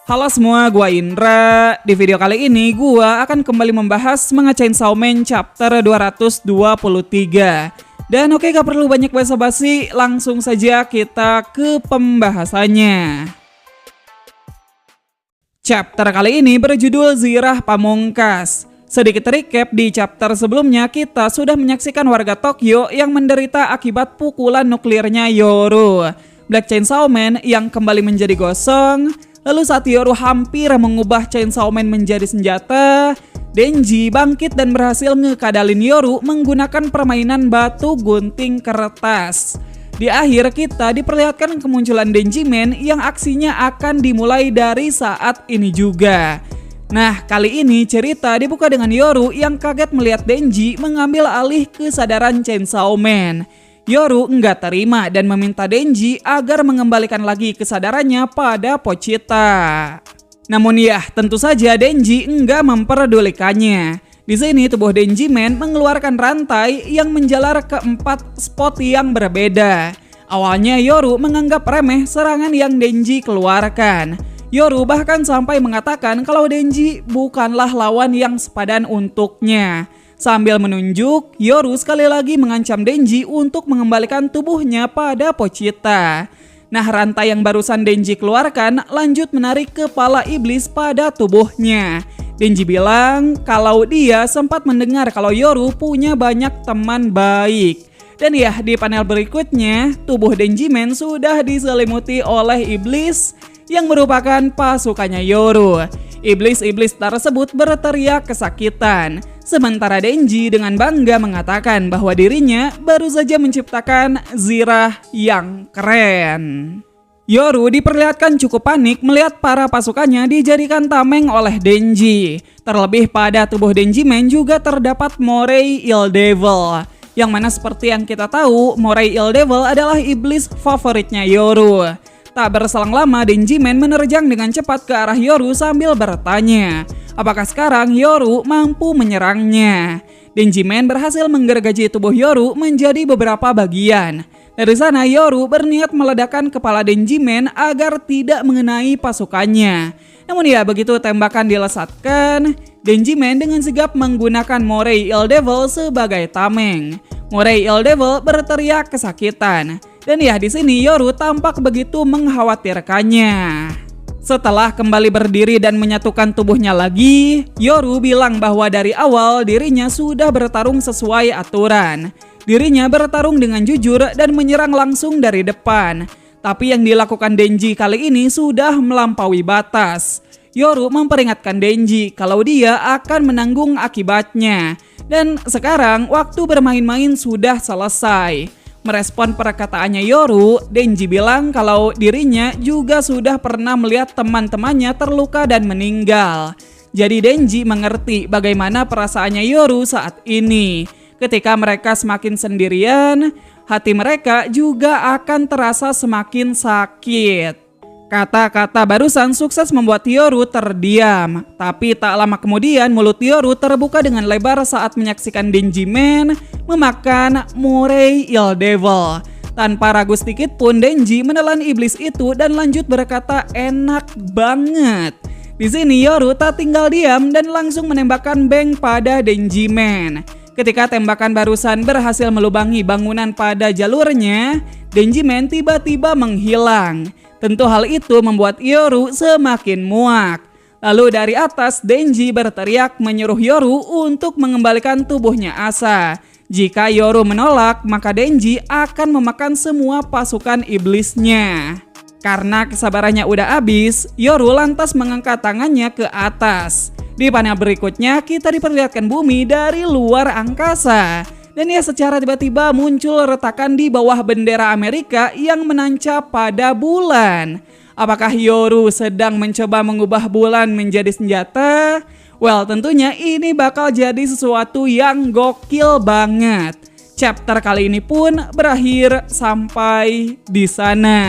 Halo semua, gua Indra. Di video kali ini gua akan kembali membahas Manga Chainsaw Man chapter 223. Dan oke, gak perlu banyak basa-basi, langsung saja kita ke pembahasannya. Chapter kali ini berjudul Zirah Pamungkas. Sedikit recap, di chapter sebelumnya kita sudah menyaksikan warga Tokyo yang menderita akibat pukulan nuklirnya Yoru, Black Chainsaw Man yang kembali menjadi gosong. Lalu saat Yoru hampir mengubah Chainsaw Man menjadi senjata, Denji bangkit dan berhasil ngekadalin Yoru menggunakan permainan batu gunting kertas. Di akhir kita diperlihatkan kemunculan Denji Man yang aksinya akan dimulai dari saat ini juga. Nah, kali ini cerita dibuka dengan Yoru yang kaget melihat Denji mengambil alih kesadaran Chainsaw Man. Yoru enggak terima dan meminta Denji agar mengembalikan lagi kesadarannya pada Pochita. Namun ya, tentu saja Denji enggak memperdulikannya. Di sini tubuh Denji Man mengeluarkan rantai yang menjalar ke 4 spot yang berbeda. Awalnya Yoru menganggap remeh serangan yang Denji keluarkan. Yoru bahkan sampai mengatakan kalau Denji bukanlah lawan yang sepadan untuknya. Sambil menunjuk, Yoru sekali lagi mengancam Denji untuk mengembalikan tubuhnya pada Pochita. Nah, rantai yang barusan Denji keluarkan lanjut menarik kepala iblis pada tubuhnya. Denji bilang kalau dia sempat mendengar kalau Yoru punya banyak teman baik. Dan ya, di panel berikutnya, tubuh Denji Man sudah diselimuti oleh iblis yang merupakan pasukannya Yoru. Iblis-iblis tersebut berteriak kesakitan. Sementara Denji dengan bangga mengatakan bahwa dirinya baru saja menciptakan zirah yang keren. Yoru diperlihatkan cukup panik melihat para pasukannya dijadikan tameng oleh Denji. Terlebih pada tubuh Denji Man juga terdapat Morei Il Devil. Yang mana seperti yang kita tahu, Morei Il Devil adalah iblis favoritnya Yoru. Tak berselang lama, Denji Man menerjang dengan cepat ke arah Yoru sambil bertanya, apakah sekarang Yoru mampu menyerangnya? Denji Man berhasil menggergaji tubuh Yoru menjadi beberapa bagian. Dari sana Yoru berniat meledakkan kepala Denji Man agar tidak mengenai pasukannya. Namun ya, begitu tembakan dilesatkan, Denji Man dengan sigap menggunakan Morei Il Devil sebagai tameng. Morei Il Devil berteriak kesakitan. Dan ya, di sini Yoru tampak begitu mengkhawatirkannya. Setelah kembali berdiri dan menyatukan tubuhnya lagi, Yoru bilang bahwa dari awal dirinya sudah bertarung sesuai aturan. Dirinya bertarung dengan jujur dan menyerang langsung dari depan. Tapi yang dilakukan Denji kali ini sudah melampaui batas. Yoru memperingatkan Denji kalau dia akan menanggung akibatnya. Dan sekarang waktu bermain-main sudah selesai. Merespon perkataannya Yoru, Denji bilang kalau dirinya juga sudah pernah melihat teman-temannya terluka dan meninggal. Jadi Denji mengerti bagaimana perasaannya Yoru saat ini. Ketika mereka semakin sendirian, hati mereka juga akan terasa semakin sakit. Kata-kata barusan sukses membuat Yoru terdiam. Tapi tak lama kemudian mulut Yoru terbuka dengan lebar saat menyaksikan Denji Man memakan Morei Il Devil. Tanpa ragu sedikit pun Denji menelan iblis itu dan lanjut berkata enak banget. Di sini Yoru tak tinggal diam dan langsung menembakkan beng pada Denji Man. Ketika tembakan barusan berhasil melubangi bangunan pada jalurnya, Denji Man tiba-tiba menghilang. Tentu hal itu membuat Yoru semakin muak. Lalu dari atas Denji berteriak menyuruh Yoru untuk mengembalikan tubuhnya Asa. Jika Yoru menolak, maka Denji akan memakan semua pasukan iblisnya. Karena kesabarannya udah habis, Yoru lantas mengangkat tangannya ke atas. Di panel berikutnya kita diperlihatkan bumi dari luar angkasa. Dan ya, secara tiba-tiba muncul retakan di bawah bendera Amerika yang menancap pada bulan. Apakah Yoru sedang mencoba mengubah bulan menjadi senjata? Well, tentunya ini bakal jadi sesuatu yang gokil banget. Chapter kali ini pun berakhir sampai di sana.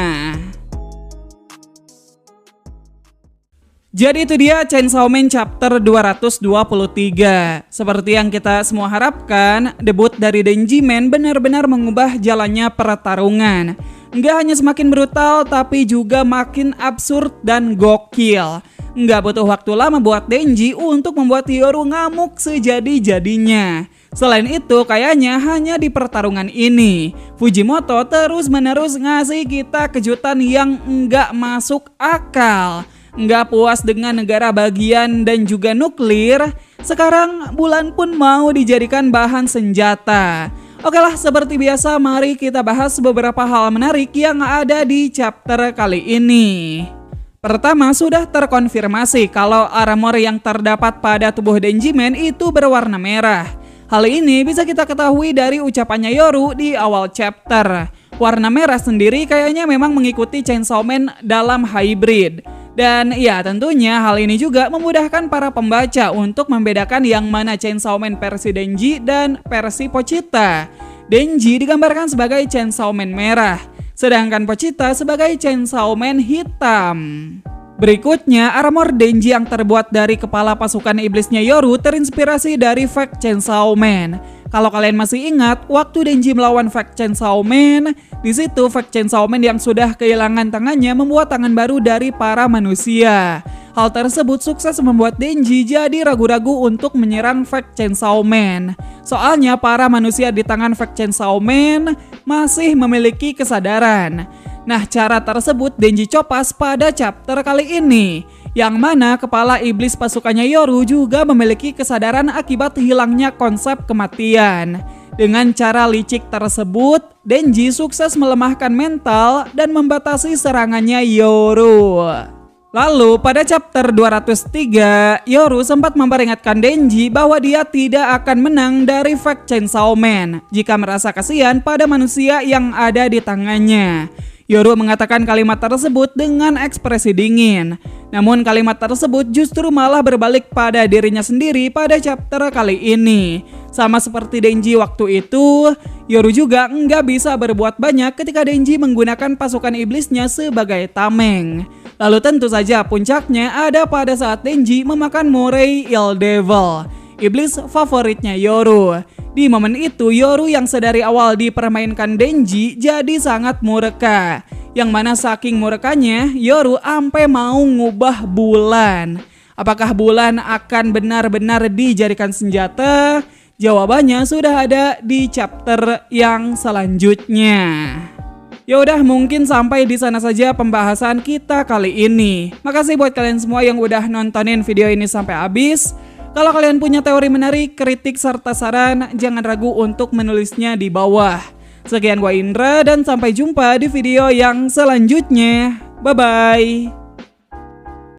Jadi itu dia Chainsaw Man chapter 223. Seperti yang kita semua harapkan, debut dari Denji Man benar-benar mengubah jalannya pertarungan. Nggak hanya semakin brutal, tapi juga makin absurd dan gokil. Nggak butuh waktu lama buat Denji untuk membuat Yoru ngamuk sejadi-jadinya. Selain itu, kayaknya hanya di pertarungan ini, Fujimoto terus-menerus ngasih kita kejutan yang nggak masuk akal. Nggak puas dengan negara bagian dan juga nuklir, sekarang bulan pun mau dijadikan bahan senjata. Oke lah, seperti biasa mari kita bahas beberapa hal menarik yang ada di chapter kali ini. Pertama, sudah terkonfirmasi kalau armor yang terdapat pada tubuh Denjiman itu berwarna merah. Hal ini bisa kita ketahui dari ucapannya Yoru di awal chapter. Warna merah sendiri kayaknya memang mengikuti Chainsaw Man dalam hybrid. Dan ya tentunya hal ini juga memudahkan para pembaca untuk membedakan yang mana Chainsaw Man versi Denji dan versi Pochita. Denji digambarkan sebagai Chainsaw Man merah, sedangkan Pochita sebagai Chainsaw Man hitam. Berikutnya, armor Denji yang terbuat dari kepala pasukan iblisnya Yoru terinspirasi dari Fake Chainsaw Man. Kalau kalian masih ingat, waktu Denji melawan Fake Chainsaw Man, di situ Fake Chainsaw Man yang sudah kehilangan tangannya membuat tangan baru dari para manusia. Hal tersebut sukses membuat Denji jadi ragu-ragu untuk menyerang Fake Chainsaw Man. Soalnya para manusia di tangan Fake Chainsaw Man masih memiliki kesadaran. Nah, cara tersebut Denji copas pada chapter kali ini, yang mana kepala iblis pasukannya Yoru juga memiliki kesadaran akibat hilangnya konsep kematian. Dengan cara licik tersebut, Denji sukses melemahkan mental dan membatasi serangannya Yoru. Lalu pada chapter 203, Yoru sempat memperingatkan Denji bahwa dia tidak akan menang dari Fake Chainsaw Man jika merasa kasihan pada manusia yang ada di tangannya. Yoru mengatakan kalimat tersebut dengan ekspresi dingin. Namun kalimat tersebut justru malah berbalik pada dirinya sendiri pada chapter kali ini. Sama seperti Denji waktu itu, Yoru juga nggak bisa berbuat banyak ketika Denji menggunakan pasukan iblisnya sebagai tameng. Lalu tentu saja puncaknya ada pada saat Denji memakan Morei Il Devil, iblis favoritnya Yoru. Di momen itu, Yoru yang sedari awal dipermainkan Denji jadi sangat murka. Yang mana saking murkanya, Yoru ampe mau ngubah bulan. Apakah bulan akan benar-benar dijadikan senjata? Jawabannya sudah ada di chapter yang selanjutnya. Yaudah, mungkin sampai di sana saja pembahasan kita kali ini. Makasih buat kalian semua yang udah nontonin video ini sampai habis. Kalau kalian punya teori menarik, kritik, serta saran, jangan ragu untuk menulisnya di bawah. Sekian gua Indra dan sampai jumpa di video yang selanjutnya. Bye-bye.